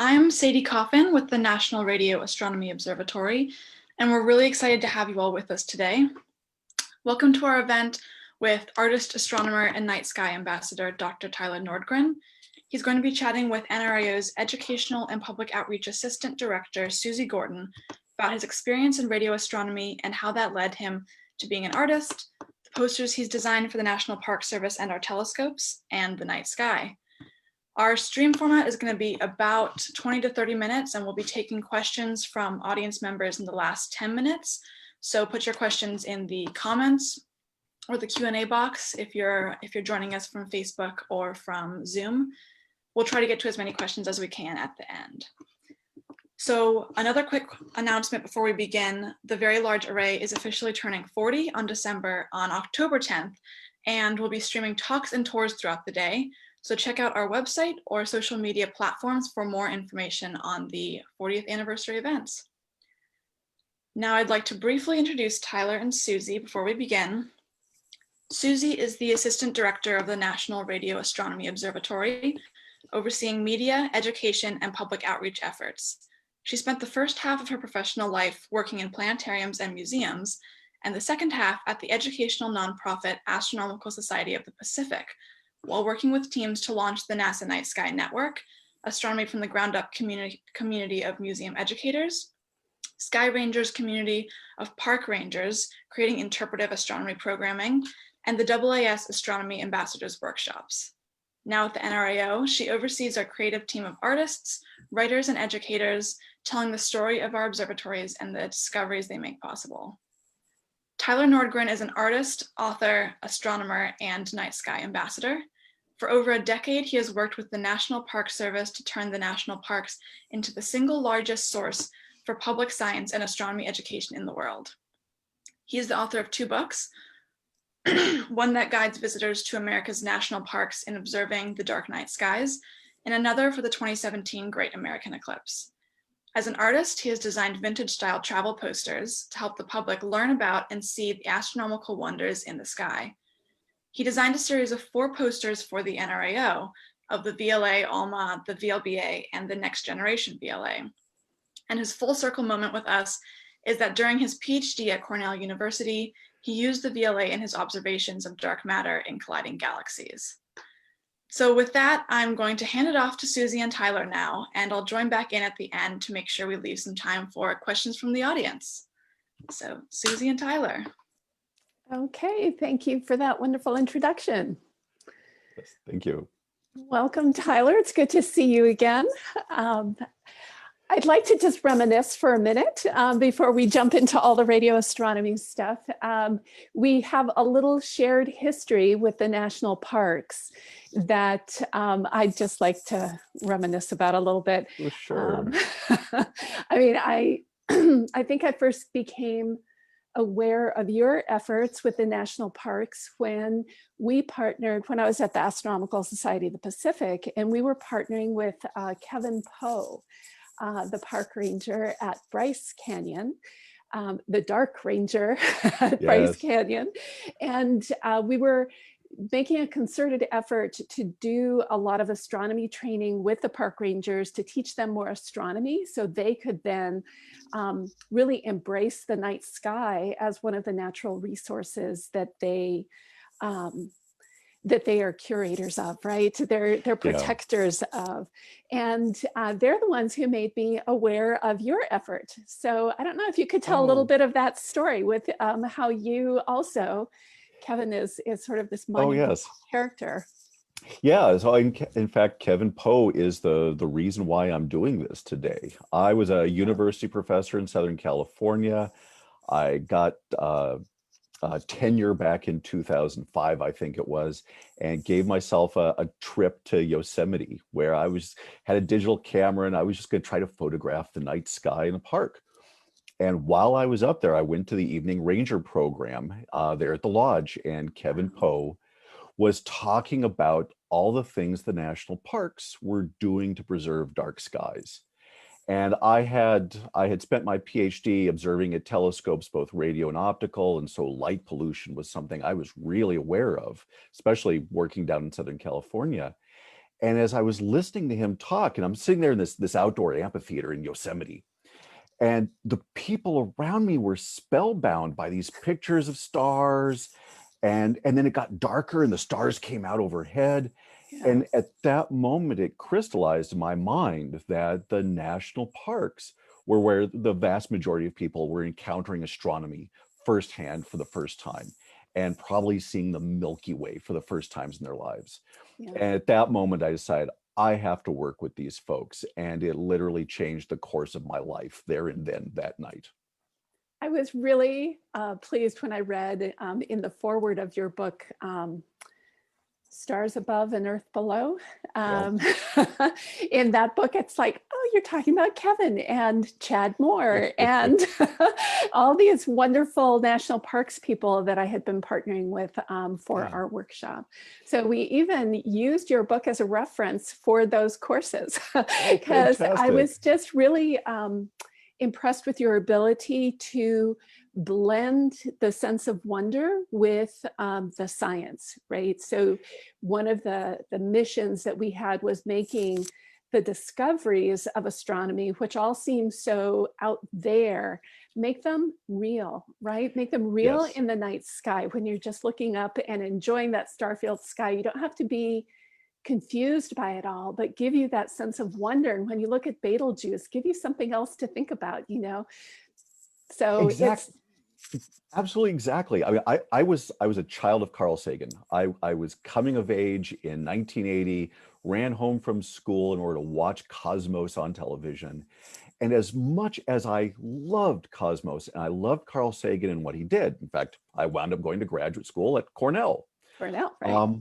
I'm Sadie Coffin with the National Radio-Astronomy Observatory, and we're really excited to have you all with us today. Welcome to our event with artist, astronomer, and night sky ambassador, Dr. Tyler Nordgren. He's going to be chatting with NRAO's Educational and Public Outreach Assistant Director, Suzy Gurton, about his experience in radio astronomy and how that led him to being an artist, the posters he's designed for the National Park Service and our telescopes, and the night sky. Our stream format is going to be about 20 to 30 minutes, and we'll be taking questions from audience members in the last 10 minutes. So put your questions in the comments or the Q&A box if you're joining us from Facebook or from Zoom. We'll try to get to as many questions as we can at the end. So another quick announcement before we begin: the Very Large Array is officially turning 40 on October 10th, and we'll be streaming talks and tours throughout the day. So check out our website or social media platforms for more information on the 40th anniversary events. Now I'd like to briefly introduce Tyler and Suzy before we begin. Suzy is the Assistant Director of the National Radio Astronomy Observatory, overseeing media, education, and public outreach efforts. She spent the first half of her professional life working in planetariums and museums, and the second half at the educational nonprofit Astronomical Society of the Pacific, while working with teams to launch the NASA Night Sky Network, Astronomy from the Ground Up community of museum educators, Sky Rangers community of park rangers creating interpretive astronomy programming, and the AAS Astronomy Ambassadors workshops. Now at the NRAO, she oversees our creative team of artists, writers, and educators, telling the story of our observatories and the discoveries they make possible. Tyler Nordgren is an artist, author, astronomer, and night sky ambassador. For over a decade, he has worked with the National Park Service to turn the national parks into the single largest source for public science and astronomy education in the world. He is the author of 2 books, one that guides visitors to America's national parks in observing the dark night skies, and another for the 2017 Great American Eclipse. As an artist, he has designed vintage-style travel posters to help the public learn about and see the astronomical wonders in the sky. He designed a series of 4 posters for the NRAO of the VLA, ALMA, the VLBA, and the Next Generation VLA. And his full circle moment with us is that during his PhD at Cornell University, he used the VLA in his observations of dark matter in colliding galaxies. So with that, I'm going to hand it off to Suzy and Tyler now, and I'll join back in at the end to make sure we leave some time for questions from the audience. So Suzy and Tyler. Okay, thank you for that wonderful introduction. Yes, thank you. Welcome, Tyler. It's good to see you again. I'd like to just reminisce for a minute before we jump into all the radio astronomy stuff. We have a little shared history with the national parks that I'd just like to reminisce about a little bit. Oh, sure. I mean, I think I first became aware of your efforts with the national parks when we partnered, when I was at the Astronomical Society of the Pacific, and we were partnering with Kevin Poe, the park ranger at Bryce Canyon, the dark ranger at Bryce Canyon. And we were making a concerted effort to do a lot of astronomy training with the park rangers to teach them more astronomy so they could then really embrace the night sky as one of the natural resources that they are curators of, right? They're protectors of. And they're the ones who made me aware of your effort. So I don't know if you could tell a little bit of that story with how you also, Kevin is sort of this monumental character. Yeah, so in fact, Kevin Poe is the reason why I'm doing this today. I was a university professor in Southern California. I got tenure back in 2005, I think it was, and gave myself a trip to Yosemite where I had a digital camera and I was just going to try to photograph the night sky in the park. And while I was up there, I went to the evening ranger program there at the lodge, and Kevin Poe was talking about all the things the national parks were doing to preserve dark skies. And I had spent my PhD observing at telescopes, both radio and optical, and so light pollution was something I was really aware of, especially working down in Southern California. And as I was listening to him talk, and I'm sitting there in this outdoor amphitheater in Yosemite, and the people around me were spellbound by these pictures of stars. And then it got darker and the stars came out overhead. Yeah. And at that moment, it crystallized in my mind that the national parks were where the vast majority of people were encountering astronomy firsthand for the first time, and probably seeing the Milky Way for the first times in their lives. Yeah. And at that moment, I decided I have to work with these folks. And it literally changed the course of my life there and then that night. I was really pleased when I read in the foreword of your book, Stars Above and Earth Below. In that book, it's like, oh, you're talking about Kevin and Chad Moore and all these wonderful national parks people that I had been partnering with for our workshop. So we even used your book as a reference for those courses because I was just really impressed with your ability to blend the sense of wonder with the science, right? So one of the missions that we had was making the discoveries of astronomy, which all seem so out there, make them real, right? Make them real in the night sky. When you're just looking up and enjoying that star-filled sky, you don't have to be confused by it all, but give you that sense of wonder. And when you look at Betelgeuse, give you something else to think about, you know? So Absolutely, exactly. I mean, I was a child of Carl Sagan. I was coming of age in 1980, ran home from school in order to watch Cosmos on television. And as much as I loved Cosmos and I loved Carl Sagan and what he did, in fact, I wound up going to graduate school at Cornell. Cornell, right?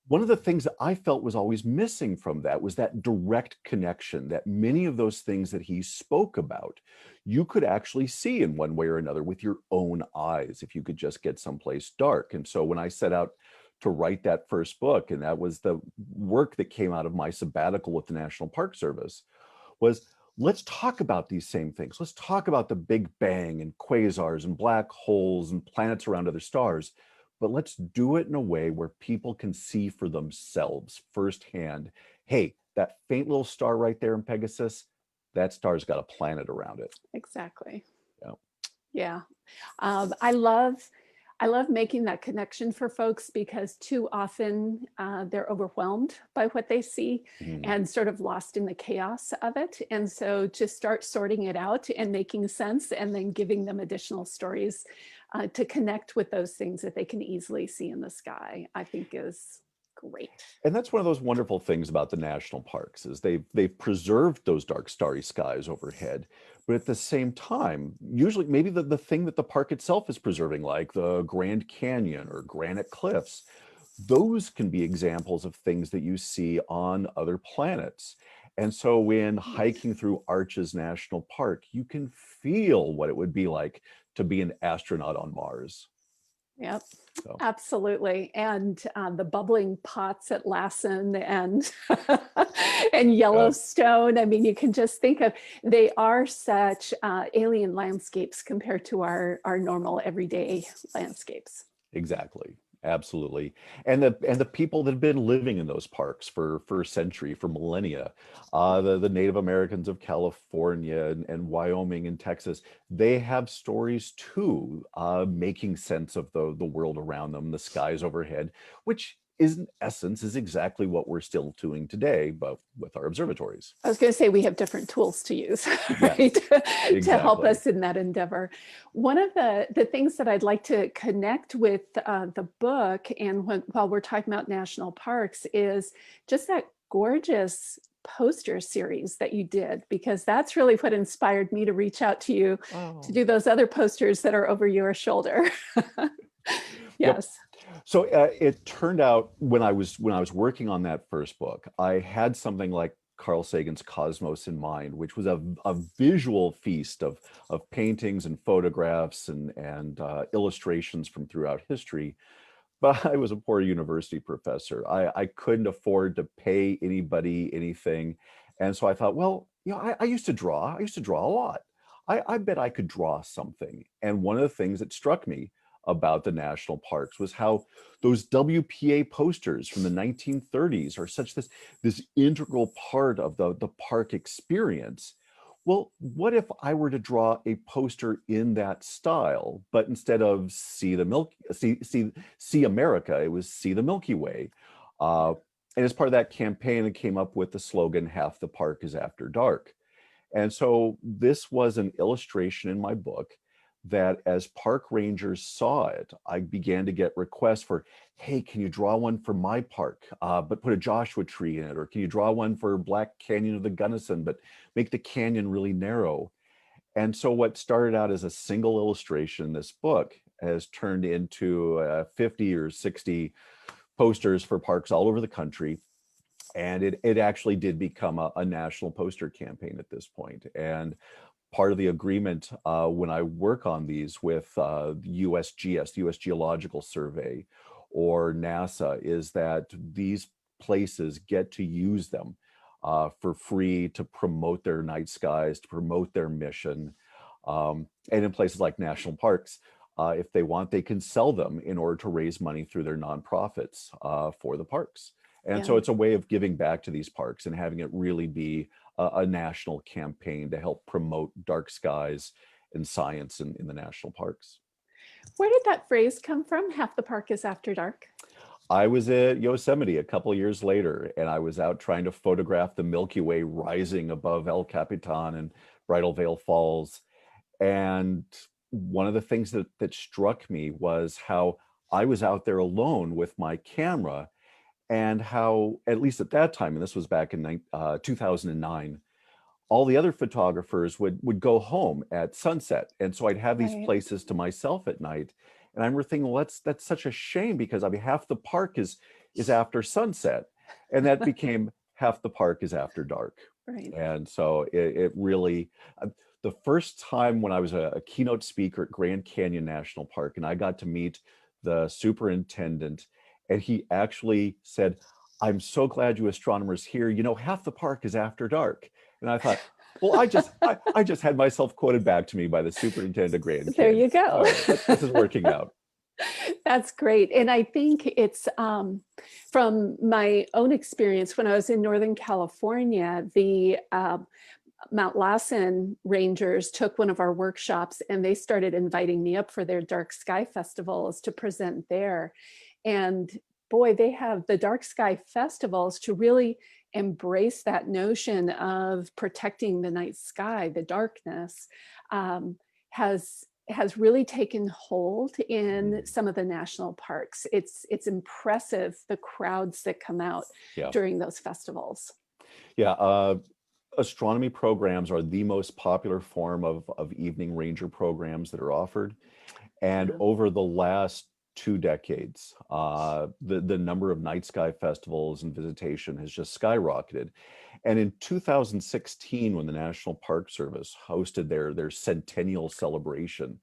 One of the things that I felt was always missing from that was that direct connection, that many of those things that he spoke about, you could actually see in one way or another with your own eyes if you could just get someplace dark. And so when I set out to write that first book, and that was the work that came out of my sabbatical with the National Park Service, was let's talk about these same things. Let's talk about the Big Bang and quasars and black holes and planets around other stars. But let's do it in a way where people can see for themselves firsthand, hey, that faint little star right there in Pegasus, that star's got a planet around it. Exactly. Yeah. I love making that connection for folks because too often they're overwhelmed by what they see and sort of lost in the chaos of it. And so to start sorting it out and making sense and then giving them additional stories to connect with those things that they can easily see in the sky, I think is great. And that's one of those wonderful things about the national parks is they've preserved those dark starry skies overhead, but at the same time, usually maybe the thing that the park itself is preserving, like the Grand Canyon or granite cliffs, those can be examples of things that you see on other planets. And so when hiking through Arches National Park, you can feel what it would be like to be an astronaut on Mars. Yep, absolutely. And the bubbling pots at Lassen and and Yellowstone. I mean, you can just think of, they are such alien landscapes compared to our normal everyday landscapes. Exactly. Absolutely. And the people that have been living in those parks for a century, for millennia, the Native Americans of California and Wyoming and Texas, they have stories too, making sense of the world around them, the skies overhead, which in essence is exactly what we're still doing today, but with our observatories. I was going to say we have different tools to use, right? Exactly. To help us in that endeavor. One of the things that I'd like to connect with the book and while we're talking about national parks is just that gorgeous poster series that you did, because that's really what inspired me to reach out to you to do those other posters that are over your shoulder. Yes. Yep. So it turned out when I was working on that first book, I had something like Carl Sagan's Cosmos in mind, which was a visual feast of paintings and photographs and illustrations from throughout history. But I was a poor university professor. I couldn't afford to pay anybody anything. And so I thought, well, you know, I used to draw. I used to draw a lot. I bet I could draw something. And one of the things that struck me, about the national parks was how those WPA posters from the 1930s are such this integral part of the park experience. Well, what if I were to draw a poster in that style, but instead of see America, it was See the Milky Way. And as part of that campaign, it came up with the slogan, "Half the park is after dark." And so this was an illustration in my book that as park rangers saw it, I began to get requests for, hey, can you draw one for my park, but put a Joshua tree in it? Or can you draw one for Black Canyon of the Gunnison, but make the canyon really narrow? And so what started out as a single illustration in this book has turned into 50 or 60 posters for parks all over the country. And it actually did become a national poster campaign at this point. And part of the agreement when I work on these with USGS, the US Geological Survey, or NASA, is that these places get to use them for free to promote their night skies, to promote their mission. And in places like national parks, if they want, they can sell them in order to raise money through their nonprofits for the parks. And so it's a way of giving back to these parks and having it really be a national campaign to help promote dark skies and science in the national parks. Where did that phrase come from? Half the park is after dark. I was at Yosemite a couple of years later, and I was out trying to photograph the Milky Way rising above El Capitan and Bridal Veil Falls. And one of the things that struck me was how I was out there alone with my camera, and how, at least at that time, and this was back in 2009, all the other photographers would go home at sunset. And so I'd have these places to myself at night. And I remember thinking, well, that's such a shame, because I mean, half the park is after sunset. And that became half the park is after dark. Right. And so it really, the first time when I was a keynote speaker at Grand Canyon National Park, and I got to meet the superintendent, and he actually said, "I'm so glad you astronomers here. You know, half the park is after dark." And I thought, well, I just had myself quoted back to me by the superintendent of Grand Canyon. There you go. Oh, this is working out. That's great. And I think it's from my own experience when I was in Northern California, the Mount Lassen Rangers took one of our workshops, and they started inviting me up for their dark sky festivals to present there. And boy, they have the dark sky festivals to really embrace that notion of protecting the night sky. The darkness has really taken hold in some of the national parks. It's impressive, the crowds that come out during those festivals. Yeah, astronomy programs are the most popular form of evening ranger programs that are offered. And over the last 2 decades, the number of night sky festivals and visitation has just skyrocketed. And in 2016, when the National Park Service hosted their centennial celebration,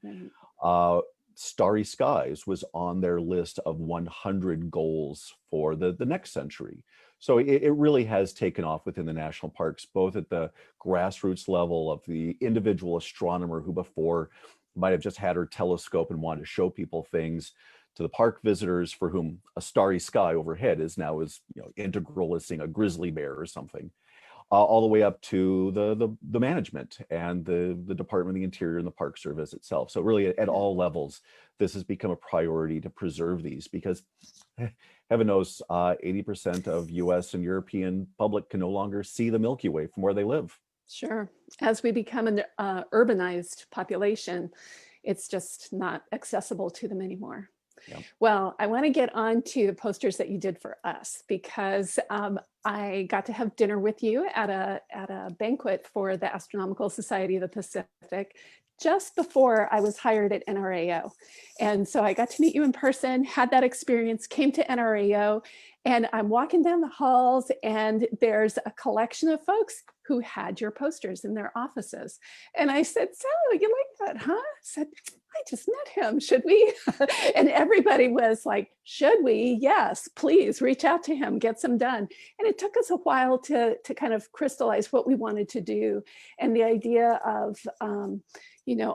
Starry Skies was on their list of 100 goals for the next century. So it really has taken off within the national parks, both at the grassroots level of the individual astronomer who before might have just had her telescope and wanted to show people things, to the park visitors for whom a starry sky overhead is now as integral as seeing a grizzly bear or something, all the way up to the management and the Department of the Interior and the Park Service itself. So really at all levels, this has become a priority to preserve these, because heaven knows 80% of US and European public can no longer see the Milky Way from where they live. Sure. As we become an urbanized population, it's just not accessible to them anymore. Yeah. Well, I want to get on to the posters that you did for us, because I got to have dinner with you at a banquet for the Astronomical Society of the Pacific just before I was hired at NRAO. And so I got to meet you in person, had that experience, came to NRAO, and I'm walking down the halls, and there's a collection of folks who had your posters in their offices. And I said, "Sally, you like that, huh?" I said, "I just met him. Should we?" And everybody was like, "Should we? Yes, please reach out to him, get some done." And it took us a while to kind of crystallize what we wanted to do. And the idea of,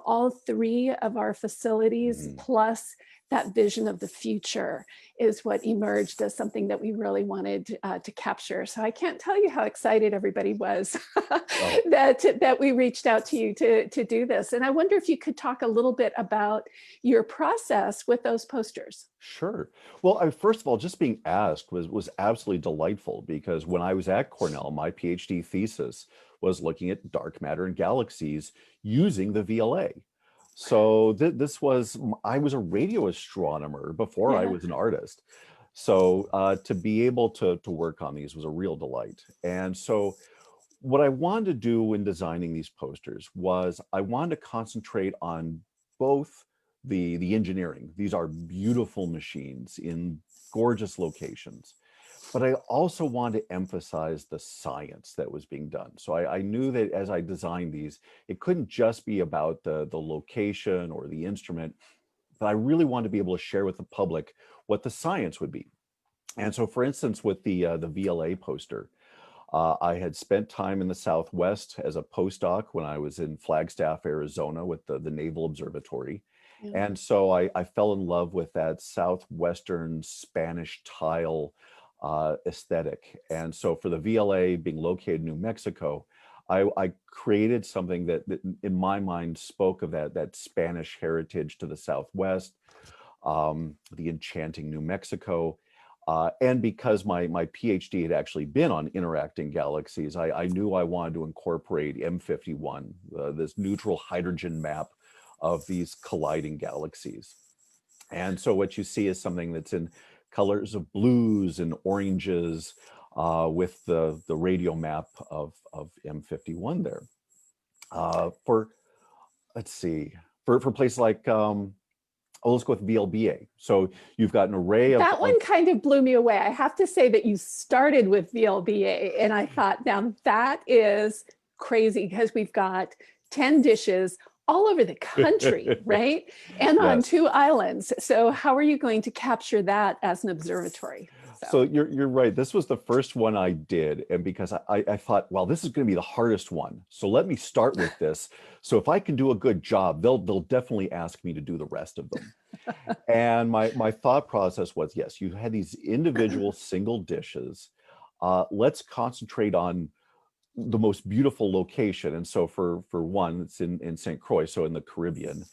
all 3 of our facilities, plus that vision of the future is what emerged as something that we really wanted to capture. So I can't tell you how excited everybody was that we reached out to you to do this. And I wonder if you could talk a little bit about your process with those posters. Sure. Well, first of all, just being asked was absolutely delightful, because when I was at Cornell, my PhD thesis was looking at dark matter and galaxies using the VLA. So I was a radio astronomer before I was an artist. So to be able to work on these was a real delight. And so what I wanted to do in designing these posters was I wanted to concentrate on both the engineering. These are beautiful machines in gorgeous locations. But I also wanted to emphasize the science that was being done. So I knew that as I designed these, it couldn't just be about the location or the instrument, but I really wanted to be able to share with the public what the science would be. And so, for instance, with the VLA poster, I had spent time in the Southwest as a postdoc when I was in Flagstaff, Arizona with the Naval Observatory. And so I fell in love with that Southwestern Spanish tile aesthetic. And so for the VLA being located in New Mexico, I created something that in my mind spoke of that Spanish heritage to the Southwest, the enchanting New Mexico. And because my PhD had actually been on interacting galaxies, I knew I wanted to incorporate M51, this neutral hydrogen map of these colliding galaxies. And so what you see is something that's in colors of blues and oranges with the radio map of M51 there. Let's see, for places like, let's go with VLBA. So you've got an array of— That one kind of blew me away. I have to say that you started with VLBA, and I thought, now that is crazy, because we've got 10 dishes all over the country, right? And on 2 islands. So how are you going to capture that as an observatory? So you're right. This was the first one I did. And because I thought, well, this is going to be the hardest one. So let me start with this. So if I can do a good job, they'll definitely ask me to do the rest of them. And my thought process was, yes, you had these individual single dishes. Let's concentrate on the most beautiful location. And so for one, it's in St. Croix, so in the Caribbean,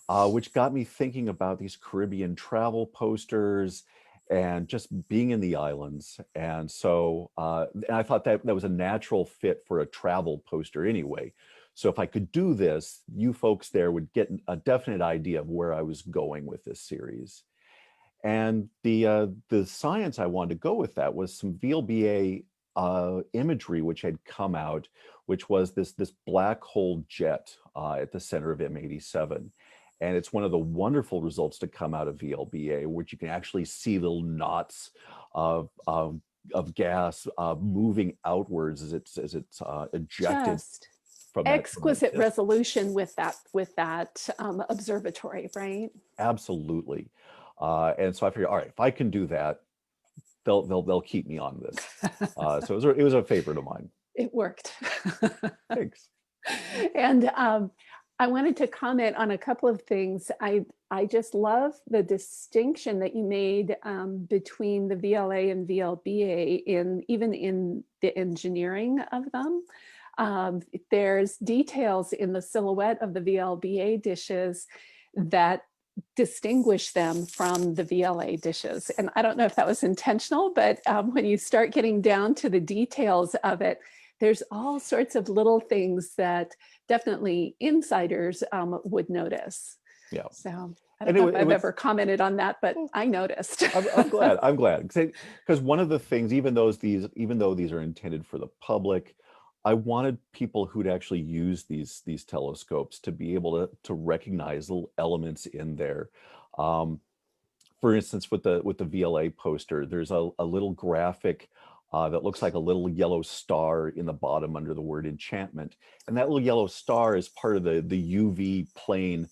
which got me thinking about these Caribbean travel posters and just being in the islands. And so and I thought that was a natural fit for a travel poster anyway. So if I could do this, you folks there would get a definite idea of where I was going with this series. And the science I wanted to go with that was some VLBA imagery which had come out, which was this black hole jet at the center of M87. And it's one of the wonderful results to come out of VLBA, which you can actually see little knots of gas moving outwards as it's ejected. Just from exquisite resolution with that observatory, right? Absolutely. And so I figured, all right, if I can do that, they'll keep me on this. So it was a favorite of mine. It worked. Thanks. And I wanted to comment on a couple of things. I just love the distinction that you made between the VLA and VLBA even in the engineering of them. There's details in the silhouette of the VLBA dishes that distinguish them from the VLA dishes. And I don't know if that was intentional, but when you start getting down to the details of it, there's all sorts of little things that definitely insiders would notice. Yeah. So I don't know if I've ever commented on that, but I noticed. I'm glad. Because one of the things, even though these are intended for the public, I wanted people who'd actually use these telescopes to be able to recognize little elements in there. For instance, with the VLA poster, there's a little graphic that looks like a little yellow star in the bottom under the word enchantment. And that little yellow star is part of the UV plane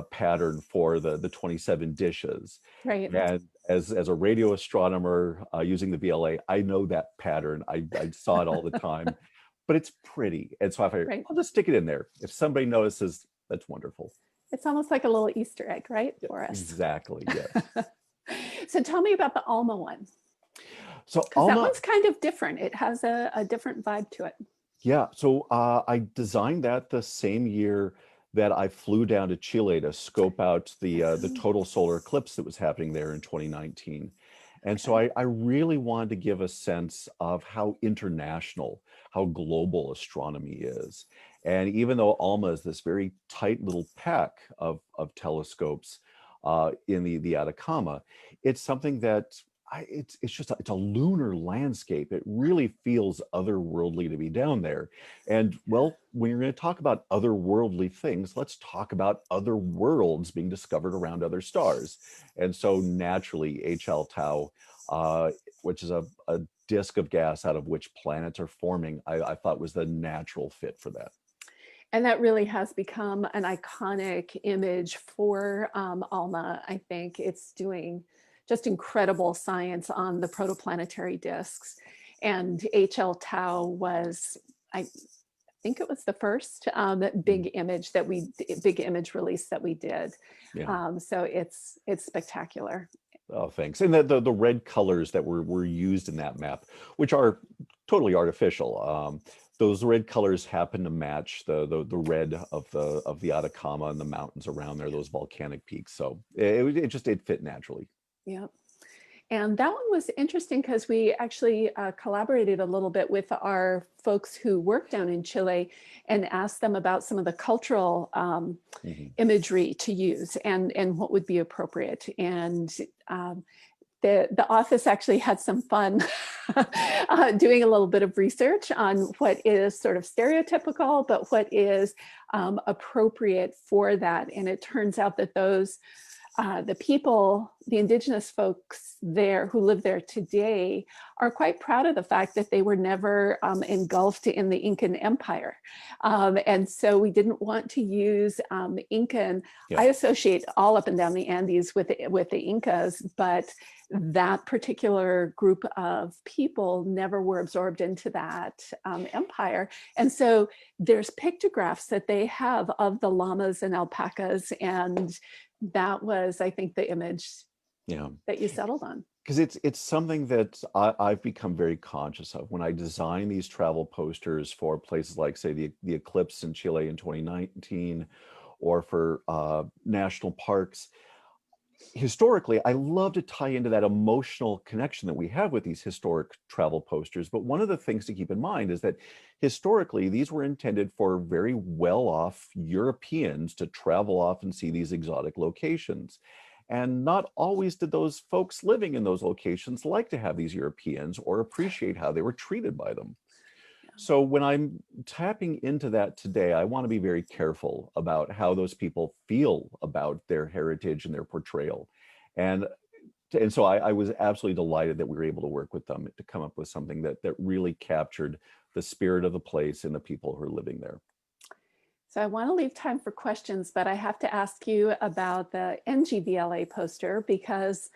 pattern for the 27 dishes. Right. And as a radio astronomer using the VLA, I know that pattern. I saw it all the time, but it's pretty. And so I figured, I'll just stick it in there. If somebody notices, that's wonderful. It's almost like a little Easter egg, right, for us. Exactly, yes. So tell me about the Alma one, So because that Alma, one's kind of different. It has a different vibe to it. yeah, so I designed that the same year that I flew down to Chile to scope out the total solar eclipse that was happening there in 2019. And so Okay. I really wanted to give a sense of how international, how global astronomy is. And even though ALMA is this very tight little pack of telescopes in the Atacama, it's something that it's just it's a lunar landscape. It really feels otherworldly to be down there. And well, when you're going to talk about otherworldly things, let's talk about other worlds being discovered around other stars. And so naturally, HL Tau, which is a disk of gas out of which planets are forming, I thought was the natural fit for that. And that really has become an iconic image for ALMA. I think it's doing just incredible science on the protoplanetary disks. And HL Tau was, I think it was the first big image release that we did. Yeah. So it's spectacular. Oh, thanks. And the red colors that were used in that map, which are totally artificial. Those red colors happen to match the red of the Atacama and the mountains around there, those volcanic peaks. So it fit naturally. Yeah. And that one was interesting because we actually collaborated a little bit with our folks who work down in Chile and asked them about some of the cultural imagery to use and what would be appropriate. And the office actually had some fun doing a little bit of research on what is sort of stereotypical, but what is appropriate for that. And it turns out that those the indigenous folks there who live there today are quite proud of the fact that they were never engulfed in the Incan Empire. And so we didn't want to use Incan. Yeah. I associate all up and down the Andes with the Incas, but that particular group of people never were absorbed into that empire. And so there's pictographs that they have of the llamas and alpacas, and that was, I think, the image that you settled on. Because it's something that I've become very conscious of when I design these travel posters for places like, say, the Eclipse in Chile in 2019, or for national parks. Historically, I love to tie into that emotional connection that we have with these historic travel posters. But one of the things to keep in mind is that historically, these were intended for very well-off Europeans to travel off and see these exotic locations. And not always did those folks living in those locations like to have these Europeans or appreciate how they were treated by them. So when I'm tapping into that today, I want to be very careful about how those people feel about their heritage and their portrayal. And so I was absolutely delighted that we were able to work with them to come up with something that really captured the spirit of the place and the people who are living there. So I want to leave time for questions, but I have to ask you about the Ngvla poster, because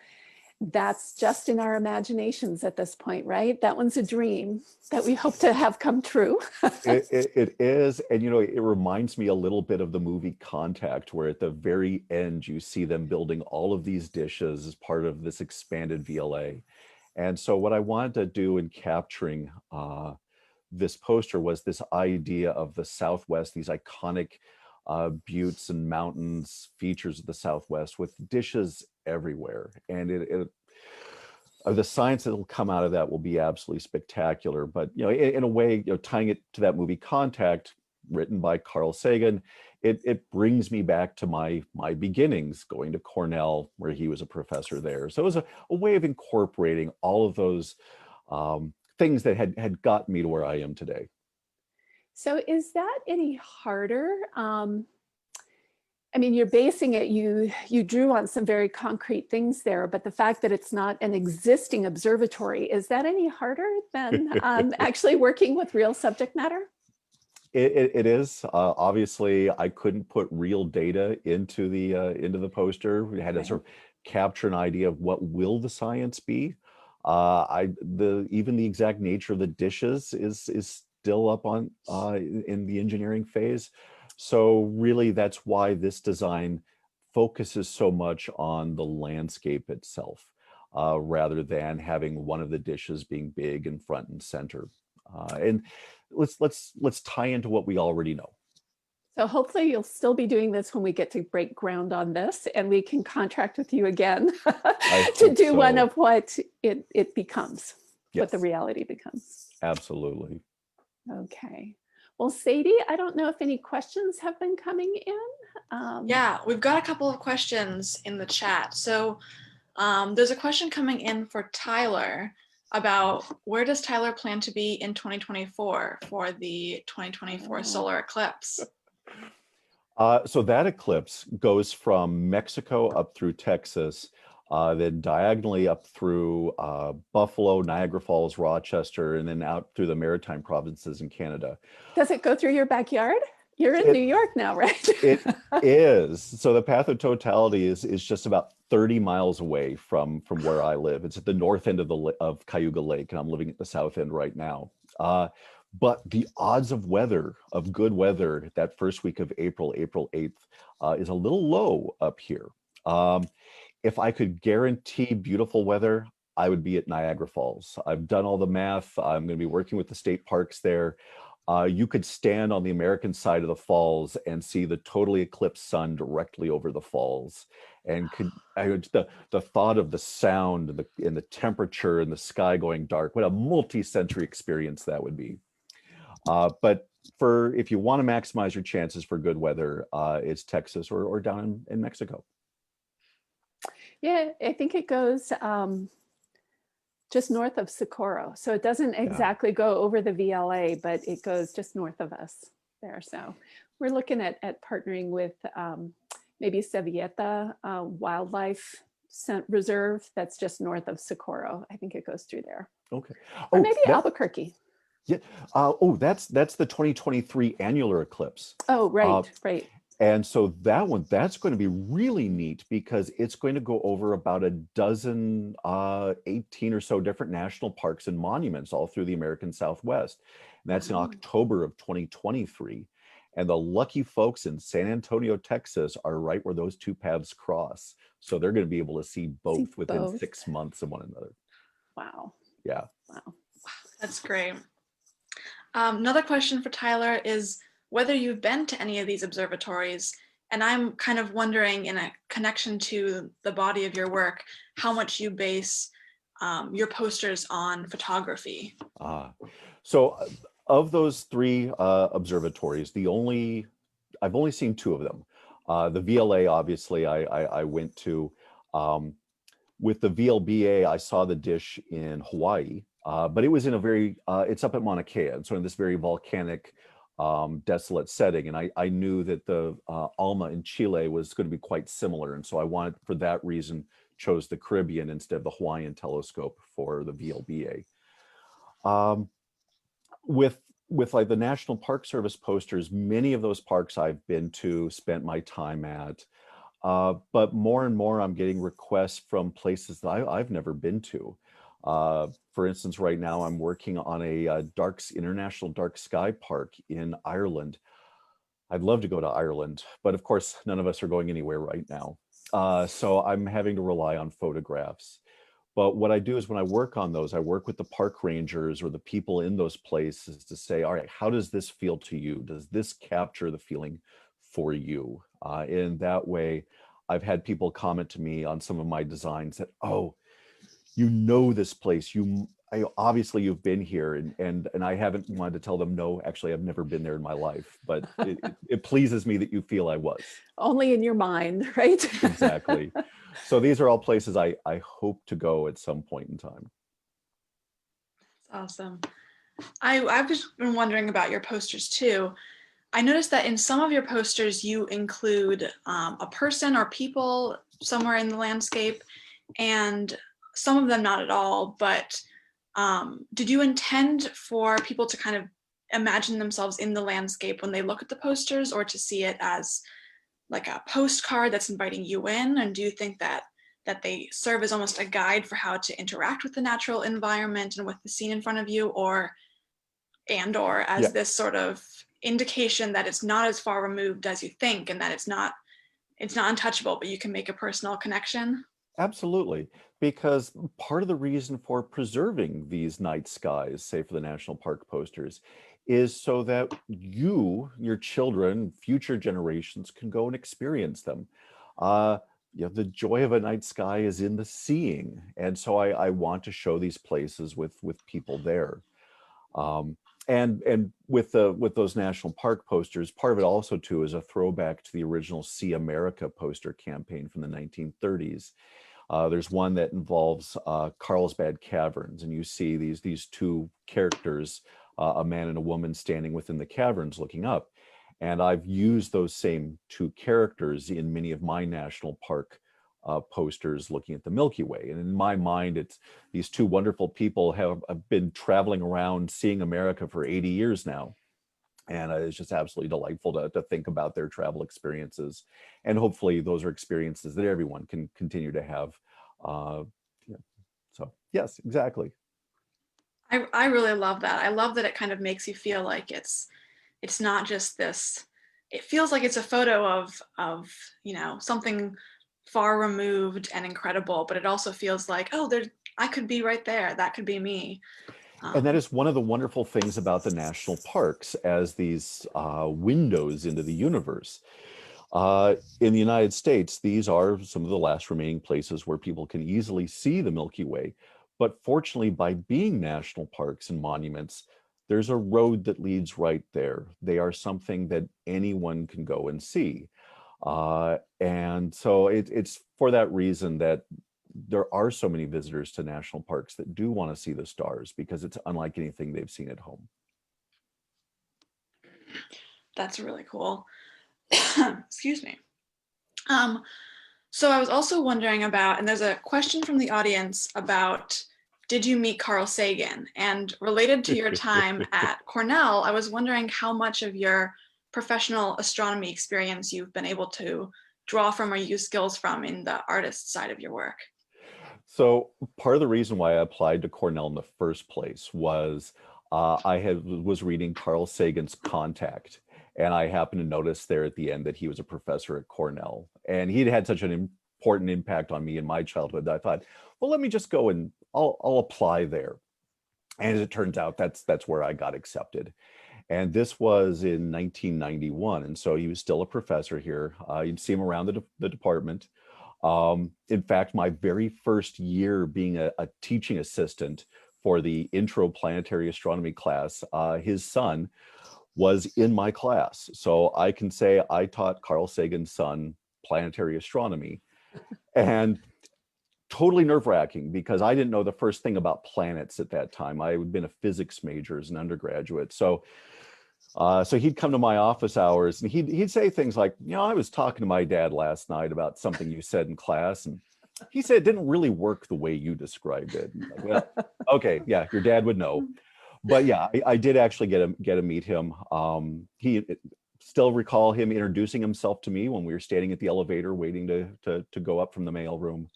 that's just in our imaginations at this point, right? That one's a dream that we hope to have come true. It is. And, it reminds me a little bit of the movie Contact, where at the very end, you see them building all of these dishes as part of this expanded VLA. And so what I wanted to do in capturing this poster was this idea of the Southwest, these iconic buttes and mountains, features of the Southwest with dishes everywhere. And the science that will come out of that will be absolutely spectacular. But in a way, tying it to that movie Contact, written by Carl Sagan, it brings me back to my beginnings, going to Cornell, where he was a professor there. So it was a way of incorporating all of those things that had gotten me to where I am today. So is that any harder? I mean, you're basing it, you drew on some very concrete things there, but the fact that it's not an existing observatory, is that any harder than actually working with real subject matter? It is. Obviously, I couldn't put real data into the poster. We had to sort of capture an idea of what will the science be. Even the exact nature of the dishes is still up on in the engineering phase. So really, that's why this design focuses so much on the landscape itself, rather than having one of the dishes being big and front and center. And let's tie into what we already know. So hopefully you'll still be doing this when we get to break ground on this, and we can contract with you again to do one of what it becomes, what the reality becomes. Absolutely. Okay. Well, Sadie, I don't know if any questions have been coming in. Yeah, we've got a couple of questions in the chat. So there's a question coming in for Tyler about where does Tyler plan to be in 2024 for the 2024 solar eclipse? So that eclipse goes from Mexico up through Texas, then diagonally up through Buffalo, Niagara Falls, Rochester, and then out through the Maritime provinces in Canada. Does it go through your backyard? You're in New York now, right? It is. So the path of totality is just about 30 miles away from where I live. It's at the north end of Cayuga Lake, and I'm living at the south end right now. But the odds of good weather, that first week of April 8th, is a little low up here. If I could guarantee beautiful weather, I would be at Niagara Falls. I've done all the math. I'm going to be working with the state parks there. You could stand on the American side of the falls and see the totally eclipsed sun directly over the falls. And the thought of the sound and the temperature and the sky going dark, what a multi-sensory experience that would be. But if you want to maximize your chances for good weather, it's Texas or down in Mexico. Yeah, I think it goes just north of Socorro. So it doesn't exactly go over the VLA, but it goes just north of us there. So we're looking at partnering with maybe Sevieta Wildlife Reserve that's just north of Socorro. I think it goes through there. Okay. Or maybe Albuquerque. Yeah. That's the 2023 Annular Eclipse. Oh, right, right. And so that's going to be really neat because it's going to go over about a dozen, 18 or so different national parks and monuments all through the American Southwest. And that's in October of 2023. And the lucky folks in San Antonio, Texas are right where those two paths cross. So they're going to be able to see both within 6 months of one another. Wow. Yeah. Wow. That's great. Another question for Tyler is whether you've been to any of these observatories, and I'm kind of wondering, in a connection to the body of your work, how much you base your posters on photography. So of those three observatories, I've only seen two of them. The VLA, obviously, I went to. With the VLBA, I saw the dish in Hawaii, but it was in a very, it's up at Mauna Kea, and so in this very volcanic, desolate setting. And I knew that the ALMA in Chile was going to be quite similar. And so I wanted, for that reason, chose the Caribbean instead of the Hawaiian telescope for the VLBA. With like the National Park Service posters, many of those parks I've been to, spent my time at. But more and more, I'm getting requests from places that I've never been to. For instance, right now I'm working on a international dark sky park in Ireland. I'd love to go to Ireland, but of course, none of us are going anywhere right now. So I'm having to rely on photographs. But what I do is when I work on those, I work with the park rangers or the people in those places to say, all right, how does this feel to you? Does this capture the feeling for you? In that way, I've had people comment to me on some of my designs that, oh, you know this place. Obviously you've been here, and I haven't wanted to tell them, no, actually, I've never been there in my life. But it pleases me that you feel I was. Only in your mind, right? Exactly. So these are all places I hope to go at some point in time. That's awesome. I've just been wondering about your posters too. I noticed that in some of your posters, you include a person or people somewhere in the landscape, and some of them not at all. But did you intend for people to kind of imagine themselves in the landscape when they look at the posters, or to see it as like a postcard that's inviting you in? And do you think that they serve as almost a guide for how to interact with the natural environment and with the scene in front of you, or as this sort of indication that it's not as far removed as you think, and that it's not untouchable, but you can make a personal connection. Absolutely, because part of the reason for preserving these night skies, say for the national park posters, is so that your children, future generations can go and experience them. The joy of a night sky is in the seeing, and so I want to show these places with people there. And with those national park posters, part of it also too is a throwback to the original See America poster campaign from the 1930s. There's one that involves Carlsbad Caverns, and you see these two characters, a man and a woman standing within the caverns looking up. And I've used those same two characters in many of my national park posters looking at the Milky Way. And in my mind, it's these two wonderful people have been traveling around seeing America for 80 years now. And it's just absolutely delightful to think about their travel experiences. And hopefully those are experiences that everyone can continue to have. So yes, exactly. I really love that. I love that it kind of makes you feel like it's not just this, it feels like it's a photo of something far removed and incredible, but it also feels like, oh, I could be right there. That could be me. And that is one of the wonderful things about the national parks as these windows into the universe. In the United States, these are some of the last remaining places where people can easily see the Milky Way. But fortunately, by being national parks and monuments, there's a road that leads right there. They are something that anyone can go and see. And so it's for that reason that there are so many visitors to national parks that do want to see the stars, because it's unlike anything they've seen at home. That's really cool. Excuse me. So I was also wondering about, and there's a question from the audience about, did you meet Carl Sagan? And related to your time at Cornell, I was wondering how much of your professional astronomy experience you've been able to draw from or use skills from in the artist side of your work. So part of the reason why I applied to Cornell in the first place was I was reading Carl Sagan's Contact, and I happened to notice there at the end that he was a professor at Cornell, and he'd had such an important impact on me in my childhood that I thought, well, let me just go and I'll apply there. And as it turns out, that's where I got accepted. And this was in 1991, and so he was still a professor here. You'd see him around the department. In fact, my very first year being a teaching assistant for the intro planetary astronomy class, his son was in my class. So I can say I taught Carl Sagan's son planetary astronomy. And totally nerve-wracking, because I didn't know the first thing about planets at that time. I had been a physics major as an undergraduate. So he'd come to my office hours and he'd say things like, I was talking to my dad last night about something you said in class, and he said it didn't really work the way you described it. Like, well, okay, yeah, your dad would know. But yeah, I did actually get to meet him. He still recall him introducing himself to me when we were standing at the elevator waiting to go up from the mail room.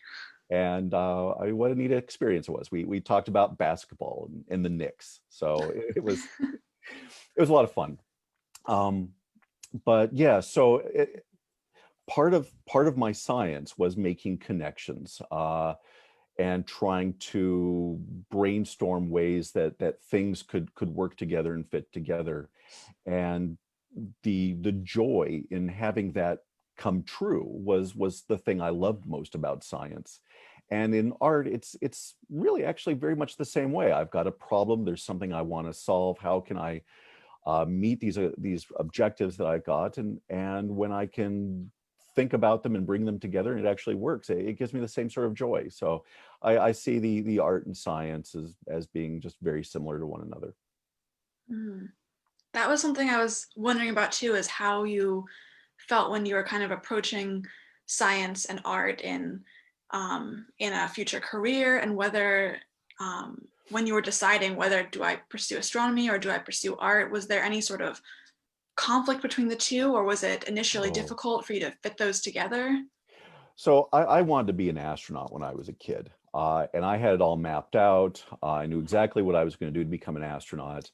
And what a neat experience it was. We talked about basketball and the Knicks. So it was a lot of fun. But yeah, so part of my science was making connections and trying to brainstorm ways that things could work together and fit together. And the joy in having that come true was the thing I loved most about science. And in art, it's really actually very much the same way. I've got a problem, there's something I want to solve. How can I meet these objectives that I've got, and when I can think about them and bring them together and it actually works, it gives me the same sort of joy. So I see the art and science as being just very similar to one another. That was something I was wondering about too, is how you felt when you were kind of approaching science and art in a future career, and whether when you were deciding whether do I pursue astronomy or do I pursue art, was there any sort of conflict between the two, or was it initially difficult for you to fit those together? So I wanted to be an astronaut when I was a kid, and I had it all mapped out. I knew exactly what I was going to do to become an astronaut.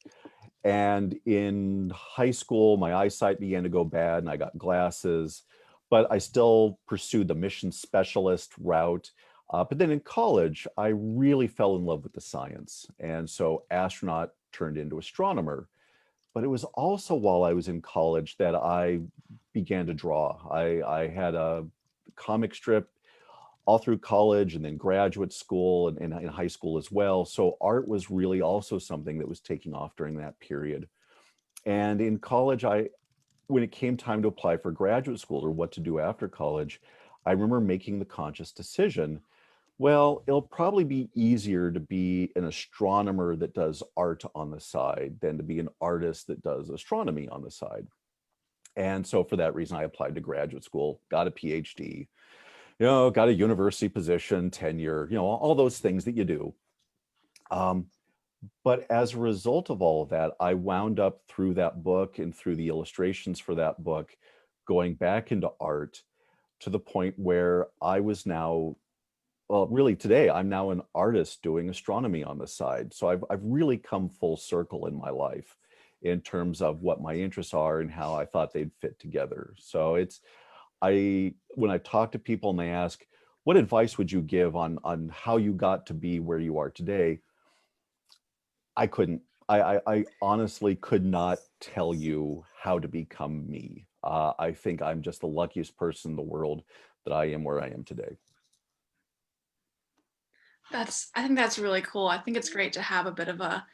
And in high school, my eyesight began to go bad and I got glasses, but I still pursued the mission specialist route. But then in college, I really fell in love with the science. And so astronaut turned into astronomer. But it was also while I was in college that I began to draw. I had a comic strip all through college and then graduate school and in high school as well. So art was really also something that was taking off during that period. And in college, when it came time to apply for graduate school or what to do after college, I remember making the conscious decision, well, it'll probably be easier to be an astronomer that does art on the side than to be an artist that does astronomy on the side. And so for that reason, I applied to graduate school, got a PhD, got a university position, tenure, all those things that you do. But as a result of all of that, I wound up through that book and through the illustrations for that book, going back into art to the point where I was now, well, really today, I'm now an artist doing astronomy on the side. So I've really come full circle in my life in terms of what my interests are and how I thought they'd fit together. So when I talk to people and they ask, what advice would you give on how you got to be where you are today? I couldn't. I honestly could not tell you how to become me. I think I'm just the luckiest person in the world that I am where I am today. I think that's really cool. I think it's great to have a bit of a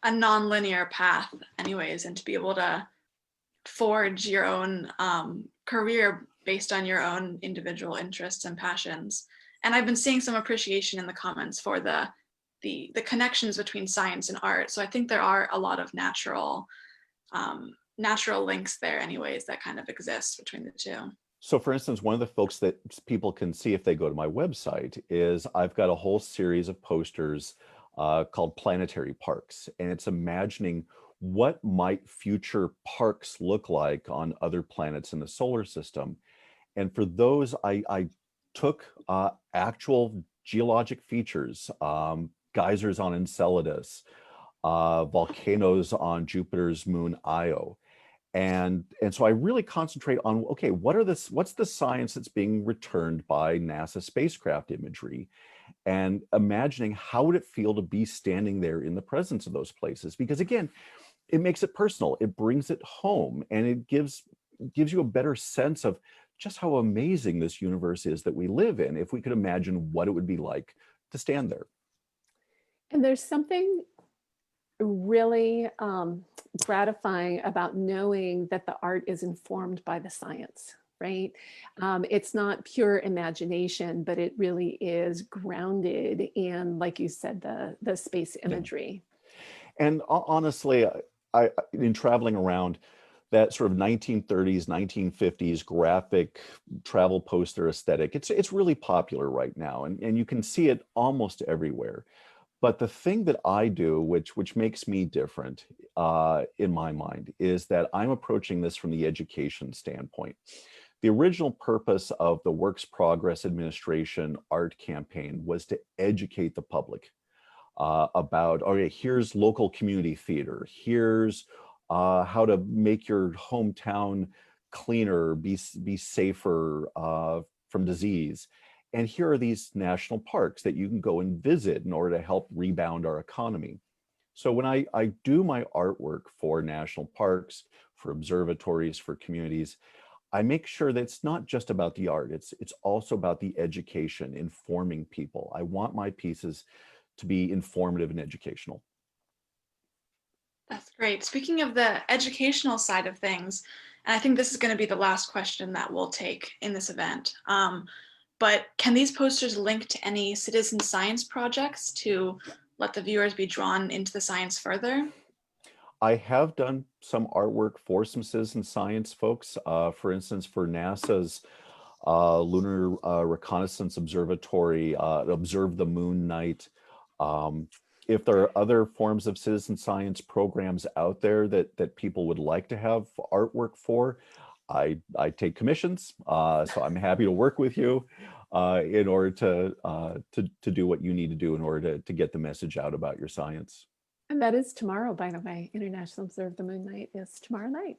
non-linear path anyways, and to be able to forge your own career based on your own individual interests and passions. And I've been seeing some appreciation in the comments for the connections between science and art. So I think there are a lot of natural links there anyways that kind of exist between the two. So for instance, one of the folks that people can see if they go to my website is I've got a whole series of posters called Planetary Parks. And it's imagining what might future parks look like on other planets in the solar system. And for those, I took actual geologic features, geysers on Enceladus, volcanoes on Jupiter's moon Io. And so I really concentrate on, okay, what's the science that's being returned by NASA spacecraft imagery, and imagining how would it feel to be standing there in the presence of those places? Because again, it makes it personal, it brings it home, and it gives you a better sense of just how amazing this universe is that we live in, if we could imagine what it would be like to stand there. And there's something really gratifying about knowing that the art is informed by the science, right? It's not pure imagination, but it really is grounded in, like you said, the space imagery. And honestly, in traveling around, that sort of 1930s, 1950s graphic travel poster aesthetic, it's really popular right now, and you can see it almost everywhere. But the thing that I do, which makes me different in my mind, is that I'm approaching this from the education standpoint. The original purpose of the Works Progress Administration art campaign was to educate the public about, okay, here's local community theater, here's how to make your hometown cleaner, be safer from disease. And here are these national parks that you can go and visit in order to help rebound our economy. So when I do my artwork for national parks, for observatories, for communities, I make sure that it's not just about the art, it's also about the education, informing people. I want my pieces to be informative and educational. That's great. Speaking of the educational side of things, and I think this is going to be the last question that we'll take in this event, but can these posters link to any citizen science projects to let the viewers be drawn into the science further? I have done some artwork for some citizen science folks. For instance, for NASA's Lunar Reconnaissance Observatory, Observe the Moon Night. If there are other forms of citizen science programs out there that people would like to have artwork for, I take commissions, so I'm happy to work with you in order to do what you need to do in order to get the message out about your science. And that is tomorrow, by the way. International Observe the Moon Night is tomorrow night.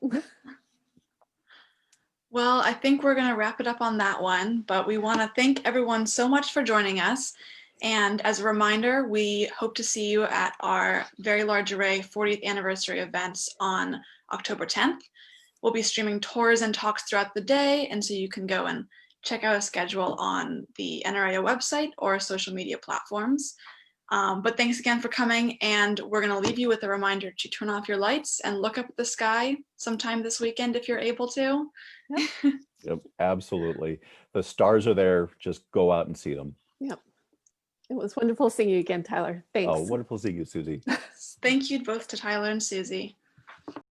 Well, I think we're going to wrap it up on that one, but we want to thank everyone so much for joining us. And as a reminder, we hope to see you at our Very Large Array 40th anniversary events on October 10th. We'll be streaming tours and talks throughout the day, and so you can go and check out a schedule on the NRAO website or social media platforms. But thanks again for coming, and we're going to leave you with a reminder to turn off your lights and look up at the sky sometime this weekend if you're able to. Yep. Yep, absolutely. The stars are there. Just go out and see them. Yep. It was wonderful seeing you again, Tyler. Thanks. Oh, wonderful seeing you, Suzy. Thank you both to Tyler and Suzy.